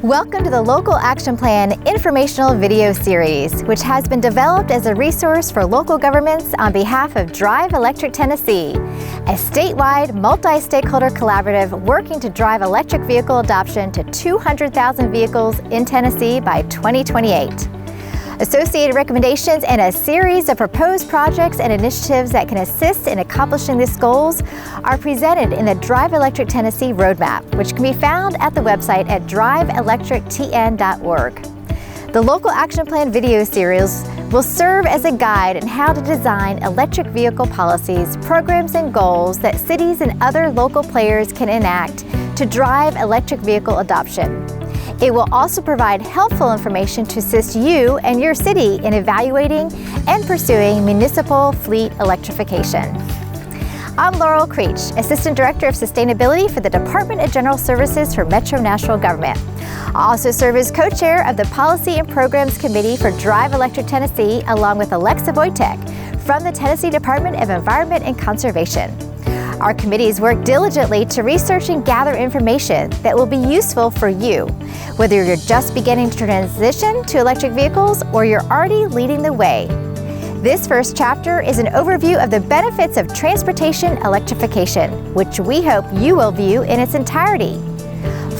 Welcome to the Local Action Plan informational video series, which has been developed as a resource for local governments on behalf of Drive Electric Tennessee, a statewide multi-stakeholder collaborative working to drive electric vehicle adoption to 200,000 vehicles in Tennessee by 2028. Associated recommendations and a series of proposed projects and initiatives that can assist in accomplishing these goals are presented in the Drive Electric Tennessee Roadmap, which can be found at the website at driveelectrictn.org. The Local Action Plan video series will serve as a guide in how to design electric vehicle policies, programs, and goals that cities and other local players can enact to drive electric vehicle adoption. It will also provide helpful information to assist you and your city in evaluating and pursuing municipal fleet electrification. I'm Laurel Creech, Assistant Director of Sustainability for the Department of General Services for Metro Nashville Government. I also serve as co-chair of the Policy and Programs Committee for Drive Electric Tennessee, along with Alexa Wojtek from the Tennessee Department of Environment and Conservation. Our committees work diligently to research and gather information that will be useful for you, whether you're just beginning to transition to electric vehicles or you're already leading the way. This first chapter is an overview of the benefits of transportation electrification, which we hope you will view in its entirety.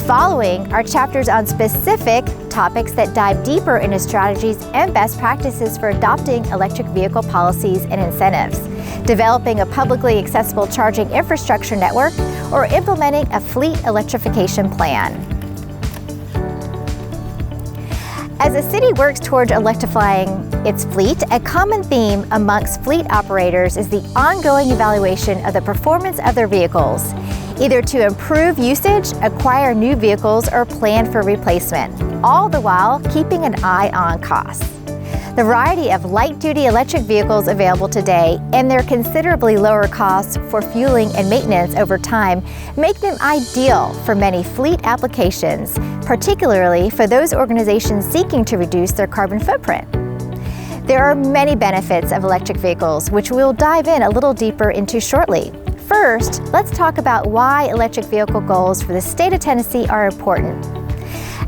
Following are chapters on specific topics that dive deeper into strategies and best practices for adopting electric vehicle policies and incentives, developing a publicly accessible charging infrastructure network, or implementing a fleet electrification plan. As a city works toward electrifying its fleet, a common theme amongst fleet operators is the ongoing evaluation of the performance of their vehicles, either to improve usage, acquire new vehicles, or plan for replacement, all the while keeping an eye on costs. The variety of light-duty electric vehicles available today and their considerably lower costs for fueling and maintenance over time make them ideal for many fleet applications, particularly for those organizations seeking to reduce their carbon footprint. There are many benefits of electric vehicles, which we'll dive in a little deeper into shortly. First, let's talk about why electric vehicle goals for the state of Tennessee are important.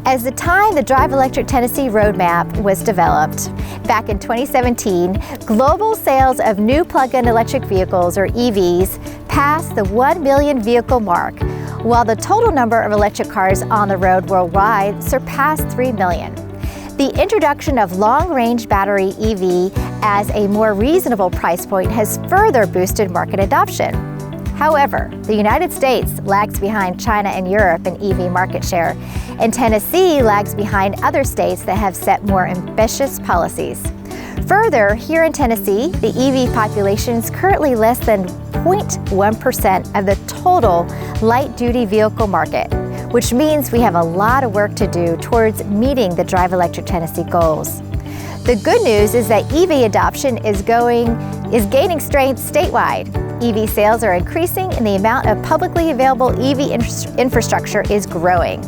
At the time the Drive Electric Tennessee Roadmap was developed, back in 2017, global sales of new plug-in electric vehicles, or EVs, passed the 1 million vehicle mark, while the total number of electric cars on the road worldwide surpassed 3 million. The introduction of long-range battery EV as a more reasonable price point has further boosted market adoption. However, the United States lags behind China and Europe in EV market share, and Tennessee lags behind other states that have set more ambitious policies. Further, here in Tennessee, the EV population is currently less than 0.1% of the total light-duty vehicle market, which means we have a lot of work to do towards meeting the Drive Electric Tennessee goals. The good news is that EV adoption is gaining strength statewide. EV sales are increasing and the amount of publicly available EV infrastructure is growing.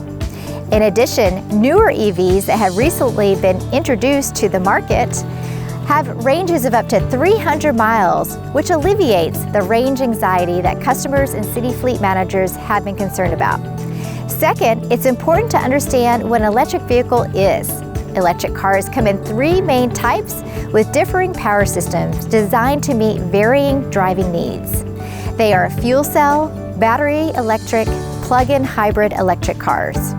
In addition, newer EVs that have recently been introduced to the market have ranges of up to 300 miles, which alleviates the range anxiety that customers and city fleet managers have been concerned about. Second, it's important to understand what an electric vehicle is. Electric cars come in 3 main types with differing power systems designed to meet varying driving needs. They are fuel cell, battery electric, plug-in hybrid electric cars.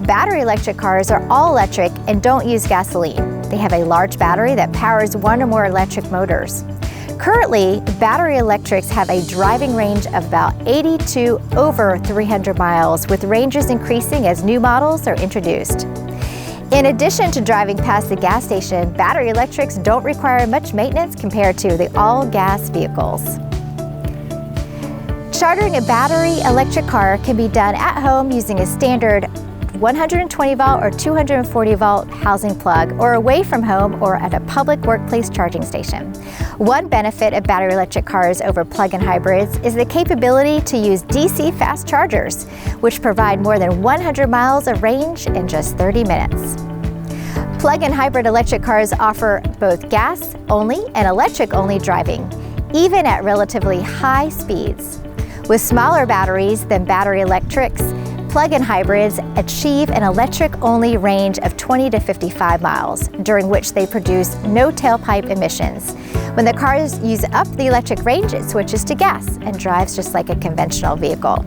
Battery electric cars are all electric and don't use gasoline. They have a large battery that powers 1 or more electric motors. Currently, battery electrics have a driving range of about 80 to over 300 miles, with ranges increasing as new models are introduced. In addition to driving past the gas station, battery electrics don't require much maintenance compared to the all-gas vehicles. Charging a battery electric car can be done at home using a standard 120 volt or 240 volt housing plug, or away from home or at a public workplace charging station. One benefit of battery electric cars over plug-in hybrids is the capability to use DC fast chargers, which provide more than 100 miles of range in just 30 minutes. Plug-in hybrid electric cars offer both gas-only and electric-only driving, even at relatively high speeds. With smaller batteries than battery electrics, Plug-in hybrids achieve an electric-only range of 20 to 55 miles, during which they produce no tailpipe emissions. When the cars use up the electric range, it switches to gas and drives just like a conventional vehicle.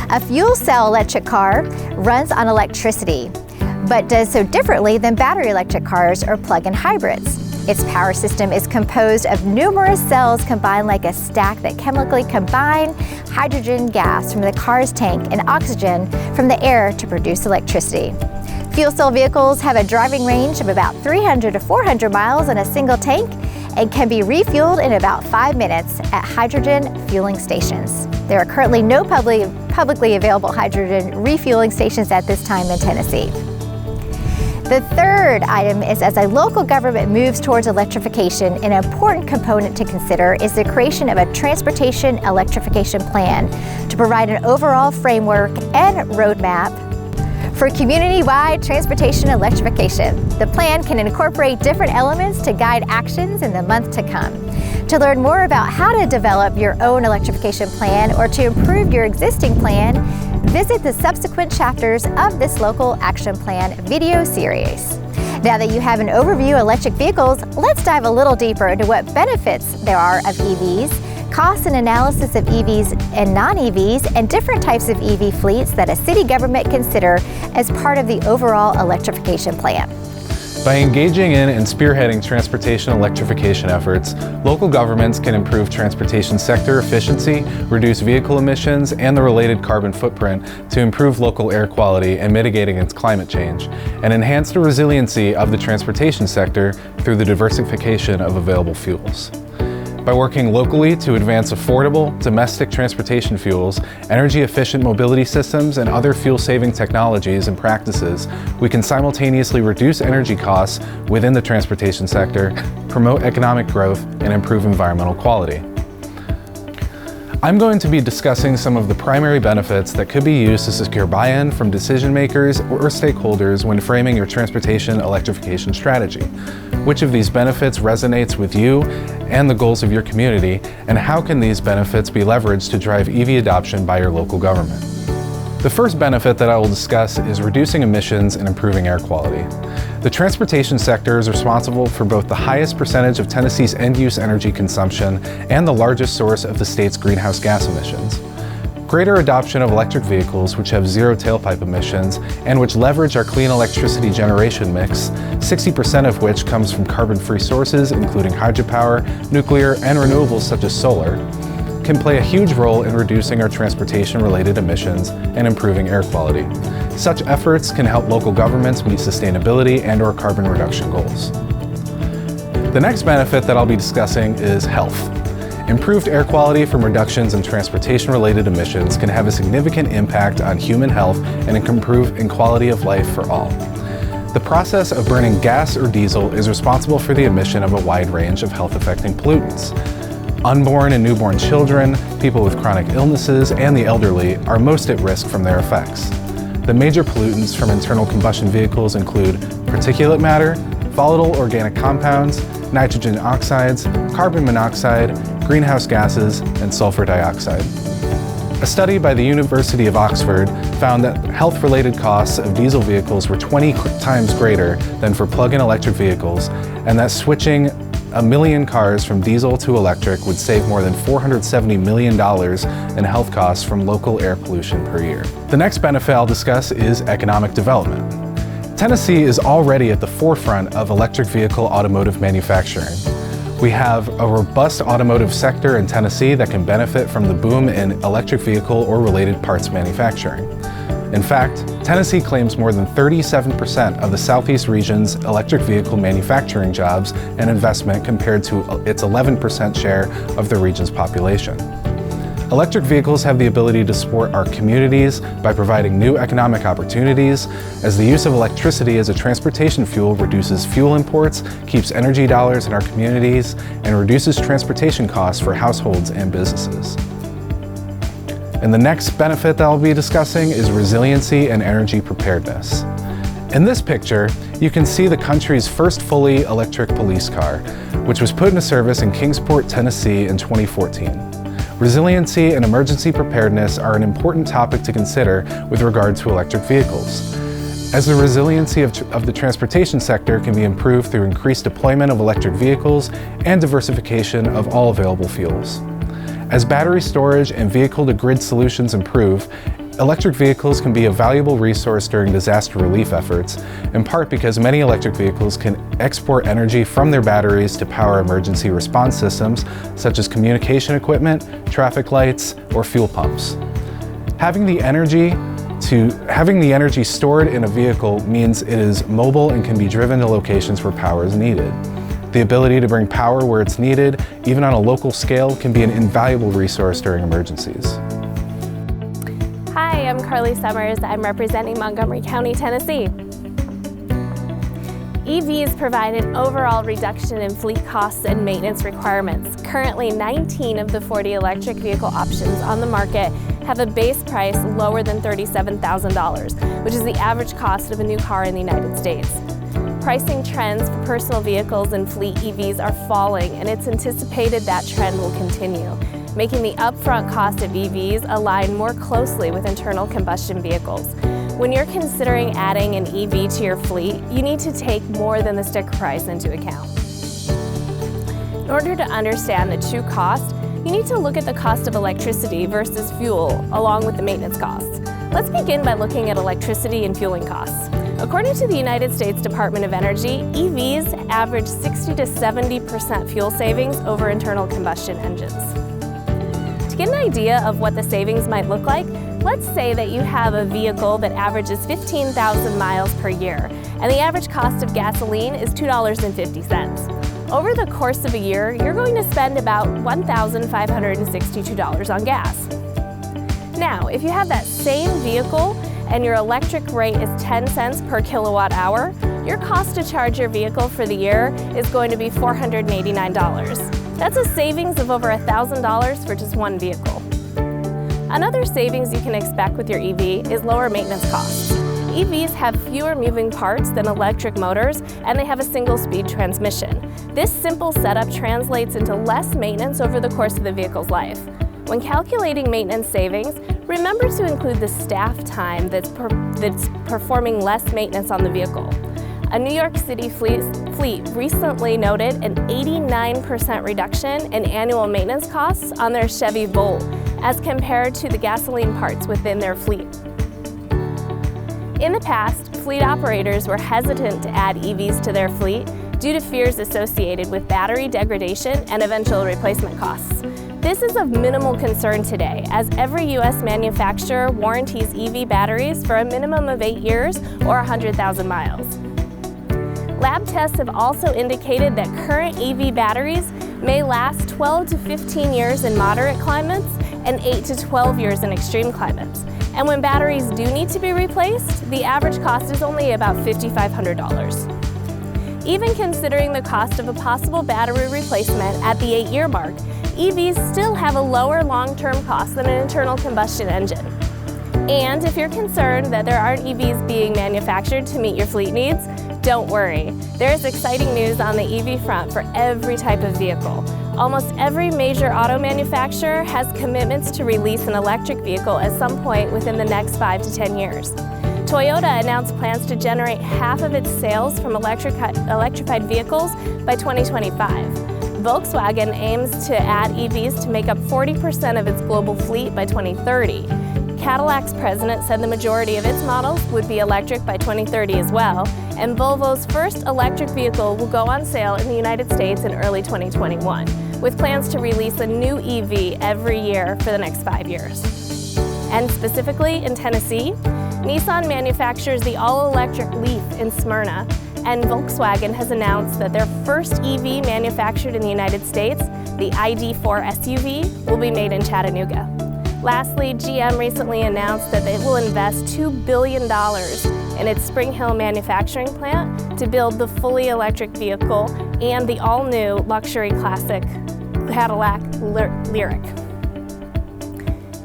A fuel cell electric car runs on electricity, but does so differently than battery electric cars or plug-in hybrids. Its power system is composed of numerous cells combined like a stack that chemically combine hydrogen gas from the car's tank and oxygen from the air to produce electricity. Fuel cell vehicles have a driving range of about 300 to 400 miles in a single tank and can be refueled in about 5 minutes at hydrogen fueling stations. There are currently no publicly available hydrogen refueling stations at this time in Tennessee. The third item is, as a local government moves towards electrification, an important component to consider is the creation of a transportation electrification plan to provide an overall framework and roadmap for community-wide transportation electrification. The plan can incorporate different elements to guide actions in the month to come. To learn more about how to develop your own electrification plan or to improve your existing plan, visit the subsequent chapters of this local action plan video series. Now that you have an overview of electric vehicles, let's dive a little deeper into what benefits there are of EVs, cost and analysis of EVs and non-EVs, and different types of EV fleets that a city government consider as part of the overall electrification plan. By engaging in and spearheading transportation electrification efforts, local governments can improve transportation sector efficiency, reduce vehicle emissions and the related carbon footprint to improve local air quality and mitigate against climate change, and enhance the resiliency of the transportation sector through the diversification of available fuels. By working locally to advance affordable, domestic transportation fuels, energy-efficient mobility systems, and other fuel-saving technologies and practices, we can simultaneously reduce energy costs within the transportation sector, promote economic growth, and improve environmental quality. I'm going to be discussing some of the primary benefits that could be used to secure buy-in from decision makers or stakeholders when framing your transportation electrification strategy. Which of these benefits resonates with you and the goals of your community, and how can these benefits be leveraged to drive EV adoption by your local government? The first benefit that I will discuss is reducing emissions and improving air quality. The transportation sector is responsible for both the highest percentage of Tennessee's end-use energy consumption and the largest source of the state's greenhouse gas emissions. Greater adoption of electric vehicles, which have zero tailpipe emissions and which leverage our clean electricity generation mix, 60% of which comes from carbon-free sources including hydropower, nuclear, and renewables such as solar, can play a huge role in reducing our transportation-related emissions and improving air quality. Such efforts can help local governments meet sustainability and/or carbon reduction goals. The next benefit that I'll be discussing is health. Improved air quality from reductions in transportation-related emissions can have a significant impact on human health and can improve in quality of life for all. The process of burning gas or diesel is responsible for the emission of a wide range of health-affecting pollutants. Unborn and newborn children, people with chronic illnesses, and the elderly are most at risk from their effects. The major pollutants from internal combustion vehicles include particulate matter, volatile organic compounds, nitrogen oxides, carbon monoxide, greenhouse gases, and sulfur dioxide. A study by the University of Oxford found that health-related costs of diesel vehicles were 20 times greater than for plug-in electric vehicles, and that switching 1 million cars from diesel to electric would save more than $470 million in health costs from local air pollution per year. The next benefit I'll discuss is economic development. Tennessee is already at the forefront of electric vehicle automotive manufacturing. We have a robust automotive sector in Tennessee that can benefit from the boom in electric vehicle or related parts manufacturing. In fact, Tennessee claims more than 37% of the Southeast region's electric vehicle manufacturing jobs and investment compared to its 11% share of the region's population. Electric vehicles have the ability to support our communities by providing new economic opportunities, as the use of electricity as a transportation fuel reduces fuel imports, keeps energy dollars in our communities, and reduces transportation costs for households and businesses. And the next benefit that I'll be discussing is resiliency and energy preparedness. In this picture, you can see the country's first fully electric police car, which was put into service in Kingsport, Tennessee in 2014. Resiliency and emergency preparedness are an important topic to consider with regard to electric vehicles, as the resiliency of the transportation sector can be improved through increased deployment of electric vehicles and diversification of all available fuels. As battery storage and vehicle-to-grid solutions improve, electric vehicles can be a valuable resource during disaster relief efforts, in part because many electric vehicles can export energy from their batteries to power emergency response systems, such as communication equipment, traffic lights, or fuel pumps. Having the energy stored in a vehicle means it is mobile and can be driven to locations where power is needed. The ability to bring power where it's needed, even on a local scale, can be an invaluable resource during emergencies. Hi, I'm Carly Summers. I'm representing Montgomery County, Tennessee. EVs provide an overall reduction in fleet costs and maintenance requirements. Currently, 19 of the 40 electric vehicle options on the market have a base price lower than $37,000, which is the average cost of a new car in the United States. Pricing trends for personal vehicles and fleet EVs are falling, and it's anticipated that trend will continue, making the upfront cost of EVs align more closely with internal combustion vehicles. When you're considering adding an EV to your fleet, you need to take more than the sticker price into account. In order to understand the true cost, you need to look at the cost of electricity versus fuel, along with the maintenance costs. Let's begin by looking at electricity and fueling costs. According to the United States Department of Energy, EVs average 60 to 70% fuel savings over internal combustion engines. To get an idea of what the savings might look like, let's say that you have a vehicle that averages 15,000 miles per year, and the average cost of gasoline is $2.50. Over the course of a year, you're going to spend about $1,562 on gas. Now, if you have that same vehicle and your electric rate is 10 cents per kilowatt hour, your cost to charge your vehicle for the year is going to be $489. That's a savings of over $1,000 for just one vehicle. Another savings you can expect with your EV is lower maintenance costs. EVs have fewer moving parts than electric motors, and they have a single-speed transmission. This simple setup translates into less maintenance over the course of the vehicle's life. When calculating maintenance savings, remember to include the staff time that's performing less maintenance on the vehicle. A New York City fleet recently noted an 89% reduction in annual maintenance costs on their Chevy Volt as compared to the gasoline parts within their fleet. In the past, fleet operators were hesitant to add EVs to their fleet due to fears associated with battery degradation and eventual replacement costs. This is of minimal concern today, as every U.S. manufacturer warranties EV batteries for a minimum of 8 years or 100,000 miles. Lab tests have also indicated that current EV batteries may last 12 to 15 years in moderate climates and 8 to 12 years in extreme climates. And when batteries do need to be replaced, the average cost is only about $5,500. Even considering the cost of a possible battery replacement at the 8-year mark, EVs still have a lower long-term cost than an internal combustion engine. And if you're concerned that there aren't EVs being manufactured to meet your fleet needs, don't worry. There's exciting news on the EV front for every type of vehicle. Almost every major auto manufacturer has commitments to release an electric vehicle at some point within the next 5 to 10 years. Toyota announced plans to generate half of its sales from electrified vehicles by 2025. Volkswagen aims to add EVs to make up 40% of its global fleet by 2030. Cadillac's president said the majority of its models would be electric by 2030 as well, and Volvo's first electric vehicle will go on sale in the United States in early 2021, with plans to release a new EV every year for the next 5 years. And specifically in Tennessee, Nissan manufactures the all-electric Leaf in Smyrna, and Volkswagen has announced that their first EV manufactured in the United States, the ID.4 SUV, will be made in Chattanooga. Lastly, GM recently announced that it will invest $2 billion in its Spring Hill manufacturing plant to build the fully electric vehicle and the all-new luxury classic Cadillac Lyriq.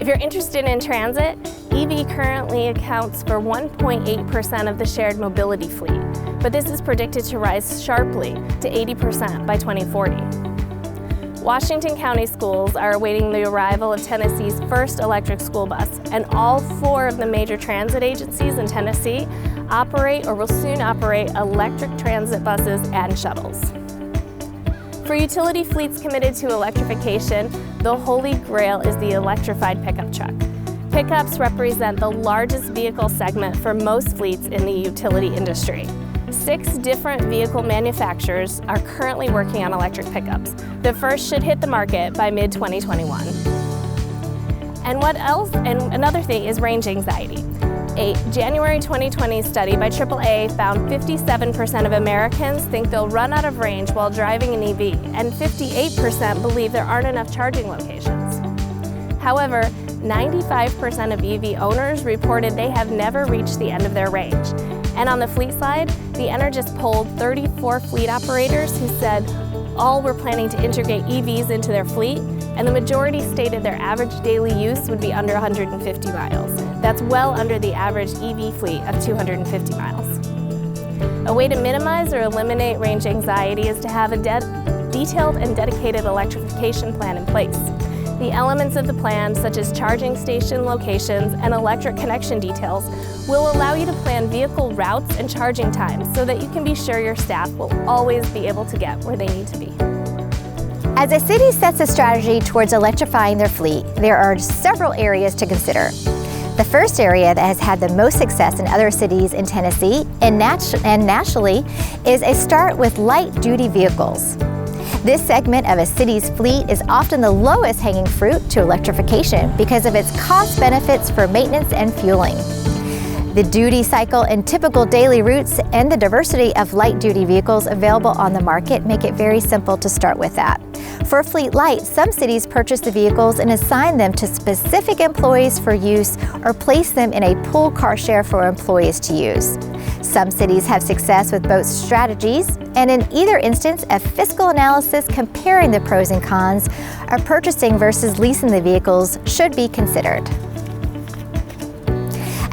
If you're interested in transit, EV currently accounts for 1.8% of the shared mobility fleet, but this is predicted to rise sharply to 80% by 2040. Washington County schools are awaiting the arrival of Tennessee's first electric school bus, and all 4 of the major transit agencies in Tennessee operate or will soon operate electric transit buses and shuttles. For utility fleets committed to electrification, the holy grail is the electrified pickup truck. Pickups represent the largest vehicle segment for most fleets in the utility industry. 6 different vehicle manufacturers are currently working on electric pickups. The first should hit the market by mid-2021. And what else? And another thing is range anxiety. A January 2020 study by AAA found 57% of Americans think they'll run out of range while driving an EV, and 58% believe there aren't enough charging locations. However, 95% of EV owners reported they have never reached the end of their range. And on the fleet side, the Energist polled 34 fleet operators who said all were planning to integrate EVs into their fleet, and the majority stated their average daily use would be under 150 miles. That's well under the average EV fleet of 250 miles. A way to minimize or eliminate range anxiety is to have a detailed and dedicated electrification plan in place. The elements of the plan, such as charging station locations and electric connection details, will allow you to plan vehicle routes and charging times so that you can be sure your staff will always be able to get where they need to be. As a city sets a strategy towards electrifying their fleet, there are several areas to consider. The first area that has had the most success in other cities in Tennessee and nationally is a start with light-duty vehicles. This segment of a city's fleet is often the lowest hanging fruit to electrification because of its cost benefits for maintenance and fueling. The duty cycle and typical daily routes and the diversity of light-duty vehicles available on the market make it very simple to start with that. For Fleet Light, some cities purchase the vehicles and assign them to specific employees for use or place them in a pool car share for employees to use. Some cities have success with both strategies, and in either instance, a fiscal analysis comparing the pros and cons of purchasing versus leasing the vehicles should be considered.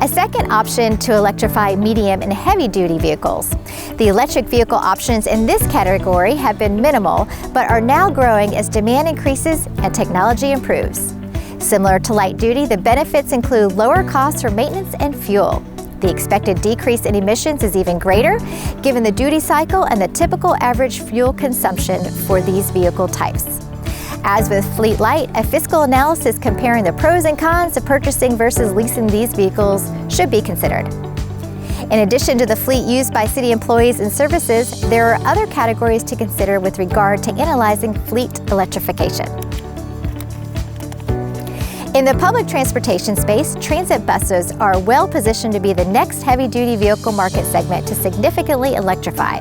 A second option to electrify medium and heavy-duty vehicles. The electric vehicle options in this category have been minimal, but are now growing as demand increases and technology improves. Similar to light-duty, the benefits include lower costs for maintenance and fuel. The expected decrease in emissions is even greater, given the duty cycle and the typical average fuel consumption for these vehicle types. As with Fleet Light, a fiscal analysis comparing the pros and cons of purchasing versus leasing these vehicles should be considered. In addition to the fleet used by city employees and services, there are other categories to consider with regard to analyzing fleet electrification. In the public transportation space, transit buses are well positioned to be the next heavy-duty vehicle market segment to significantly electrify.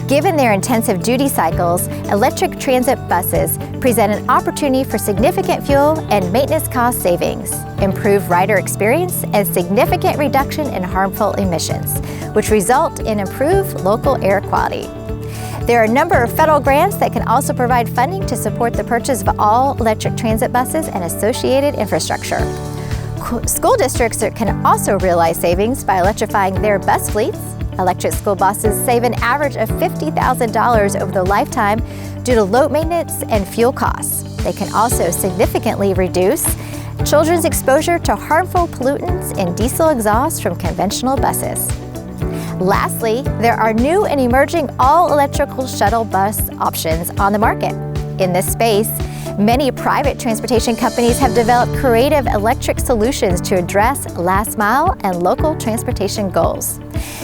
Given their intensive duty cycles, electric transit buses present an opportunity for significant fuel and maintenance cost savings, improved rider experience, and significant reduction in harmful emissions, which result in improved local air quality. There are a number of federal grants that can also provide funding to support the purchase of all electric transit buses and associated infrastructure. School districts can also realize savings by electrifying their bus fleets. Electric school buses save an average of $50,000 over the lifetime due to low maintenance and fuel costs. They can also significantly reduce children's exposure to harmful pollutants and diesel exhaust from conventional buses. Lastly, there are new and emerging all-electrical shuttle bus options on the market. In this space, many private transportation companies have developed creative electric solutions to address last mile and local transportation goals.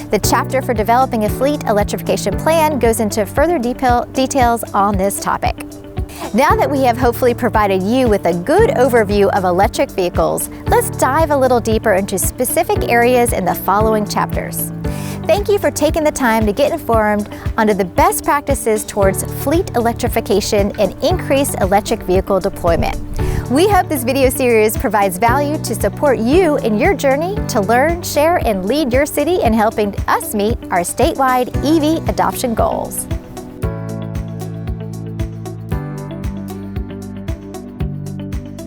The chapter for developing a fleet electrification plan goes into further details on this topic. Now that we have hopefully provided you with a good overview of electric vehicles, let's dive a little deeper into specific areas in the following chapters. Thank you for taking the time to get informed on the best practices towards fleet electrification and increased electric vehicle deployment. We hope this video series provides value to support you in your journey to learn, share, and lead your city in helping us meet our statewide EV adoption goals.